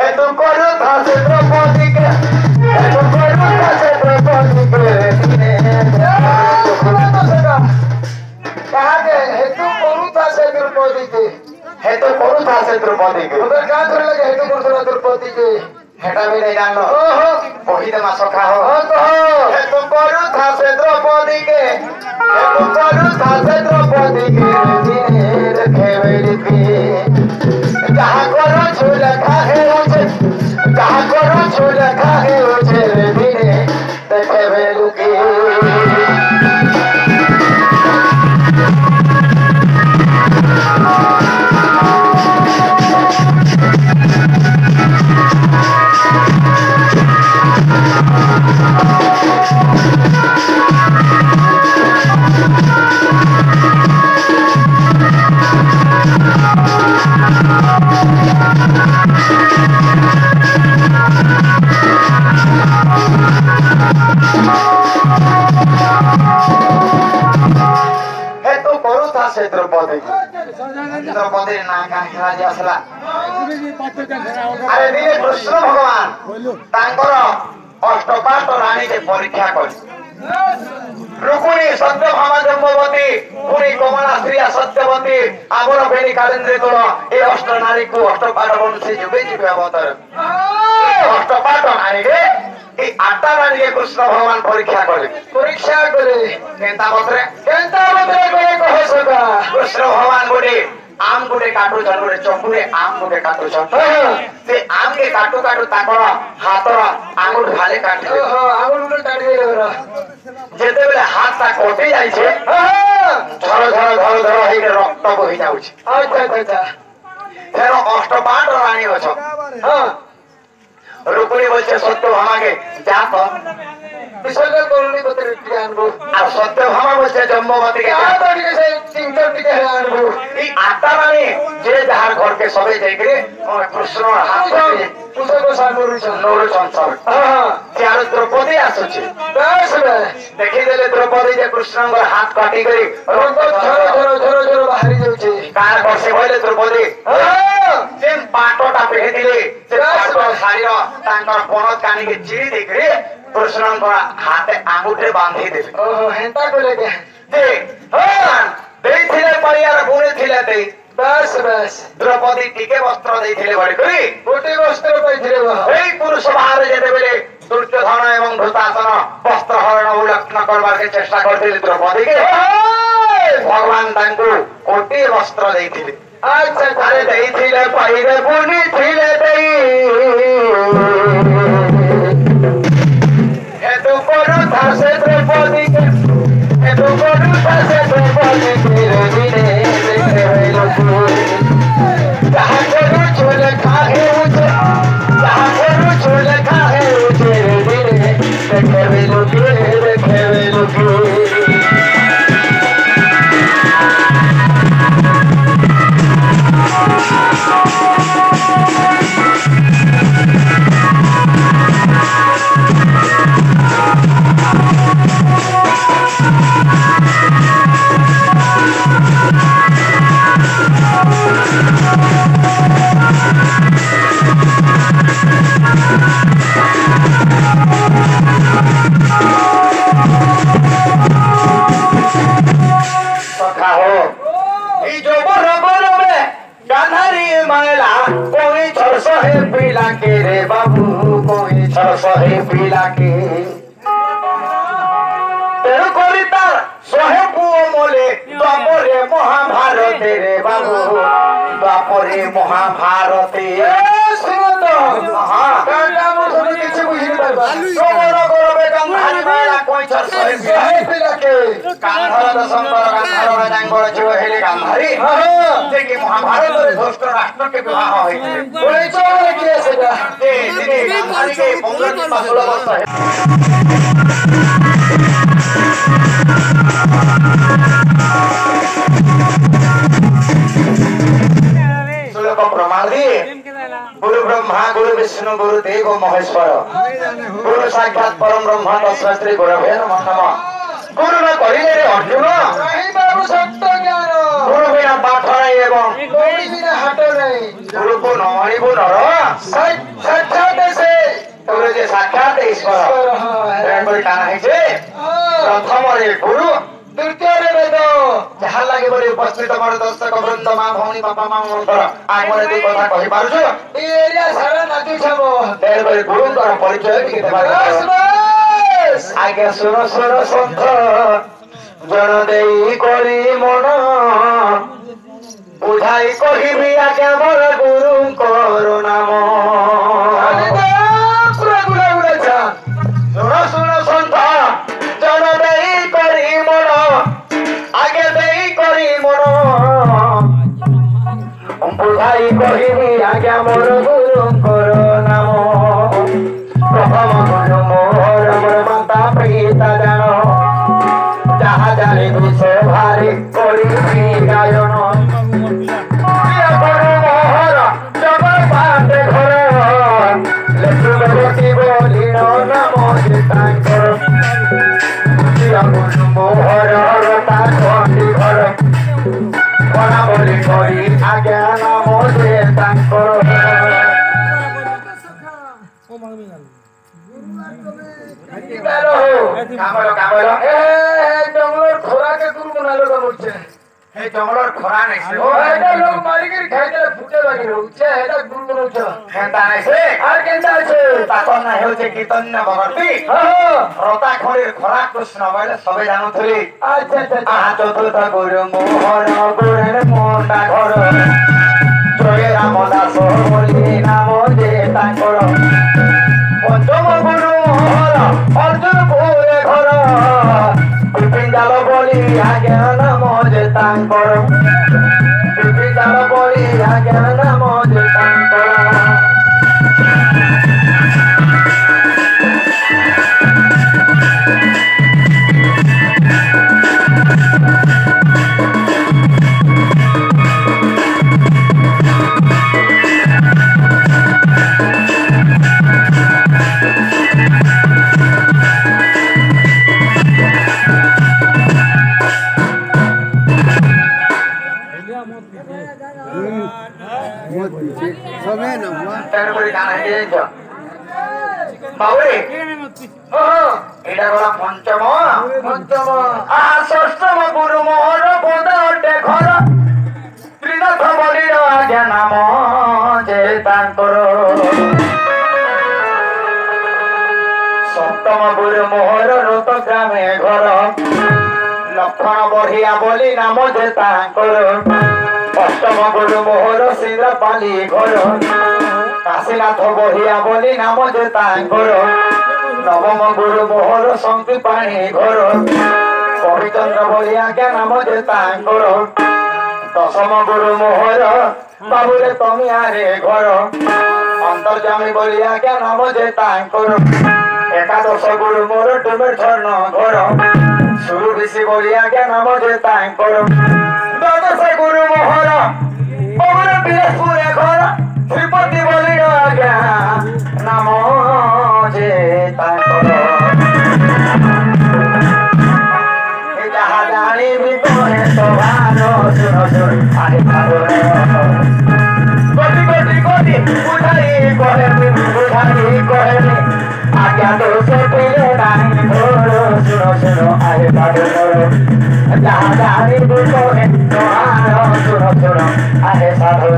हेतु करू था से द्रौपदी के हेतु करू था से द्रौपदी के कहा के हेतु करू था से द्रौपदी के हेतु करू था से द्रौपदी के उधर कहां थोड़े लगे हेतु करू था द्रौपदी के हेटा भी नहीं जान लो ओहो वही दमा सखा हो हेतु करू था से द्रौपदी के हेतु करू था से द्रौपदी के रखे वेली के जहाँ करो झूला खाए उसे जहाँ करो झूला खाए उसे दिने देखे वेलुकी द्रौपदी ना कहा आसला अरे दिने कृष्ण भगवान तांकर अष्टपाट रानी के परीक्षा कर रुकुणी सत्यभामा जम्बवती पुणी कमला श्रिया सत्यवती आमर बेणी कालेन्द्री तोड़ ए अष्ट नारी को अष्टपाट वंशी जुबे जुबे अवतार अष्टपाट नारी के आठटा रानी के कृष्ण भगवान परीक्षा करे केंता बतरे करे कहे सका कृष्ण भगवान गोटे आम गोटे काटू छन गोटे चंपुरे आम गोटे काटू छन से आम के काटू काटू ताकर हातर आंगुठ भाले काटी आंगुठ काटी देले जेते बेले हाथ ता कटि जाई छे झर हे रक्त बहि जाउ छे अच्छा फेर अष्टपाट रानी अछ हां रुकुणी बोलছে सत्यभामा के जा तो विसर्जन करूनी बतरे आनबो आ सत्यभामा बोलছে जम्बवती के आ तो के से चिंता टिके आनबो ई आटा रानी जे जहार घर के सबे जाई करे कृष्ण हाथ पे तुसे को सानोरु संसार हां चार द्रौपदी आसुची बस देखि देले द्रौपदी जे कृष्ण को हाथ काटी गई रक्त झरो बाहरी जाउ छे कार बसे बोले द्रौपदी जे पाटोटा पेहे दिले से पाटो सारी तांकर पणत कानी के चिरी देखरे कृष्ण को हाथे आंगुठे बांधी देले ओहो हेंता को लेके दे हां देथिले परियार गुणे थिले दे बस द्रौपदी टिके वस्त्र देथिले बड़ी करी गोटे वस्त्र पाइथिले एई पुरुष बाहर जेते बेले दुर्योधन एवं धृतराष्ट्र वस्त्र हरण उल्लंघन करबार के चेष्टा करथिले द्रौपदी के भगवान तांको कोटी वस्त्र देथिले अच्छा अरे देथिले पहिरे पुनी थिले देई हेतु करू था से द्रौपदी के हेतु करू था से द्रौपदी के दिने देखे वेलुकी जहाँ करू झूल खाए उसे जहाँ करू झूल खाए उसे दिने देखे वेलुकी सहे पीला के तेरु करी तार सहे पुओ मोले द्वापरे महाभारत रे बाबू द्वापरे महाभारत सुनो तो हां कांडा मुझे किछ बुझी परबा गोबर गोरबे गंधारी बेला कोई छर सहे पीला के कांधर दशंबर गांधार राजांगर जो हेले गांधारी जे कि महाभारत रे धृष्ट राष्ट्र के विवाह होई बोले चोर के सेटा ए दिने गांधारी के 15 की 16 वर्ष है सुलो प्रमाण दी गुरु ब्रह्मा गुरु विष्णु गुरु देव महेश्वर गुरु साक्षात परम ब्रह्म तस्मै श्री गुरवे नमः गुरु न करिले रे अर्जुन रही बाबू सत्य ज्ञान गुरु बिना पाठ नहीं एवं गौरी बिना हाट नहीं गुरु को न मानिबो नर साक्षात से गुरु जे साक्षात ईश्वर तेणुकरी काना ହେଇছে ପ୍ରଥମରେ ଗୁରୁ ଦ୍ୱିତୀୟରେ ବେଦ ଯାହା ଲାଗେ ବୋଲି ଉପସ୍ଥିତ ମୋର ଦର୍ଶକ ବୃନ୍ଦ ମା ଭଉଣୀ ବାପା ମା ମୋର ଆଗରେ ଦୁଇ କଥା କହିପାରୁଛୁ ଏ ଏରିଆ ସାରା ନାଚି ଛାବ ତେଣୁକରି ଗୁରୁଙ୍କର ପରିଚୟ ଟିକେ ଦେବା ଆଜ୍ଞା ଶୁଣ ଶୁଣ ସନ୍ଥ ଜଣ ଦେଇ କରି ମନ ବୁଝାଇ କହିବି ଆଜ୍ଞା ମୋର ଗୁରୁଙ୍କର ନାମ ଶୁଣ ଶୁଣ ସନ୍ଥ ଜଣ ଦେଇ କରି ମନ ଆଜ୍ଞା ଦେଇ କରି ମନ ବୁଝାଇ କହିବି ଆଜ୍ଞା ମୋର ଗୁରୁଙ୍କର ନାମ ପ୍ରଥମ ଗୁରୁ ମୋର ମାତା ପିତା ଜାଣ ଯାହା ଜାଣିବୁ ସେ ଭାରି କରିବି ଗାୟନ ଗୁରୁ ମୋହର ଜଗନ୍ନାଥ ଘର ଲେଖୁଛି ବୋଲିଣ ନାମ ଯେ ତାଙ୍କର ଗୁରୁ ମୋହର ତା କଣ୍ଠି ଘର କଣା ବୋଲି କହି ଆଜ୍ଞା ନାମ ଯେ ତାଙ୍କର কামল কামল জঙ্গলের খোরাকে গুরু বনালো বলছে এই জঙ্গলের খরা নাইছে ও এটা লোক মারিকি খাইতে ফুটে লাগি রହୁছে এটা গুরু বনাউছ হেতা নাইছে আর কেনটা আছে তাকর না হেউছে কীর্তন্য ভগবতী রতা খড়ির খরা কৃষ্ণ বলে সবে জানুথলি আচ্ছা আচ্ছা আহা চতুর্থ গুরু মোহন গুরের মোটা ঘর জয় রাম দাস বলি নাম যে তাঙ্কর পঞ্চম গুরু মোহন অর্জুন পুরে ঘর বিপিন জাল বলি আজ্ঞা নাম যে তাঙ্কর বিপিন জাল বলি আজ্ঞা নাম যে তাঙ্কর তেণুকরি কানা ହେଇଯାଇଛ ବାବୁରେ ଏଇଟା ଗଲା ପଞ୍ଚମ ଷଷ୍ଠମ ଗୁରୁ ମୋହର ପଦ ଅଟେ ଘର ତ୍ରିନାଥ ବଳିର ଆଜ୍ଞା ନାମ ଯେ ତାଙ୍କର ସପ୍ତମ ଗୁରୁ ମୋହର ରୋତ ଗ୍ରାମେ ଘର ଲକ୍ଷଣ ବଢିଆ ବୋଲି ନାମ ଯେ ତାଙ୍କର অষ্টম গুরু মোহর সিংহপালি ঘর কাশীনাথ বহিয়া বলি নাম যে তাঙ্কর নবম গুরু মোহর শঙ্কি পাণি ঘর কবিচন্দ্র বলি আজ্ঞা নাম যে তাঙ্কর দশম গুরু মোহর বাবুরে তমিয়ারে ঘর অন্তর্জামী বলি আজ্ঞা নাম যে তাঙ্কর একাদশ গুরু মোর ডুমের ঝর্ণ ঘর সুরু বিশি বলি আজ্ঞা নাম যে তাঙ্কর দ্বাদশ গুরু মোহর বাবুরে বিলেসপুরে ঘর শ্রীপতি বলি আজ্ঞা নাম যে তাঙ্কর যাহা জানিবি কহে তো ভালো শুন শুন আরে ভালো গতি গতি গতি বুঝাই কহেনি আজ্ঞা দোষ পেলে নাই ঘোর শুন শুন আরে ভালো যাহা জানিবি কহে তো ভালো শুন শুন আরে সাধু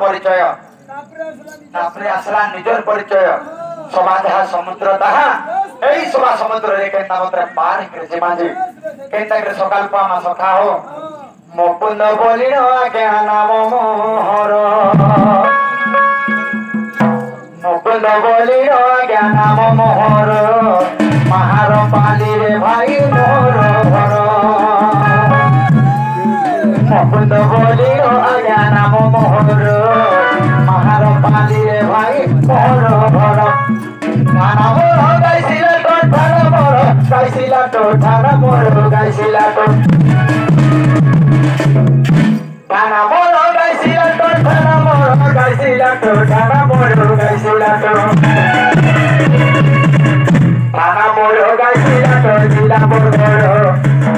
परिचय तापरे आसला निजर परिचय सभा जहा समुद्र ताहा एई सभा समुद्र रे केंता मत्र पार करे जे माजे केंता करे सकाल पामा सखा हो मुकुंद बोलिनो आज्ञा नाम मोहर मुकुंद बोलिनो आज्ञा नाम मोहर मुकुंद बोलिलो आज्ञा नाम मोहर महार पालिरे भाई मोहर भर गाना मोर गाइसिला तो ठान मोर गाइसिला तो ठान मोर गाइसिला तो गाना मोर गाइसिला तो ठान मोर गाइसिला तो ठान मोर गाइसिला तो Para moro gaisila tortilla borgoro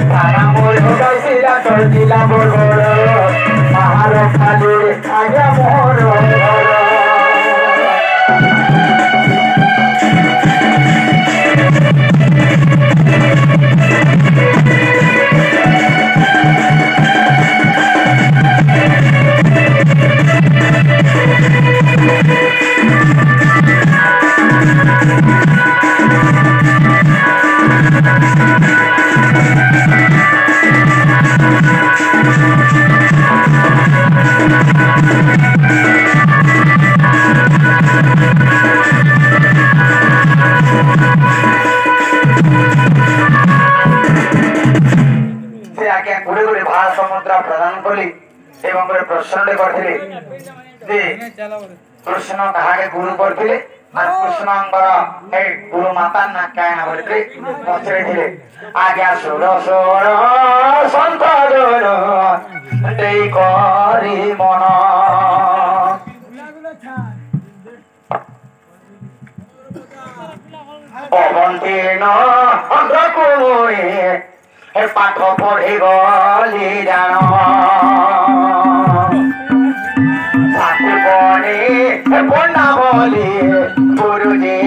Para moro gaisila tortilla borgoro Maharo kalure agya moro प्रदान कली एवं प्रश्न करथिले जे कृष्ण कहाके गुरु करथिले और कृष्णंकर ए गुरु माता ना कायना बोलके पछरेथिले आज्ञा सुर सुर संत जन देई करी मन अवंतीर्ण अंधकुमुई पाठ पढ़ी गली जान ठाकुर बनी पंडा बोली गुरुजी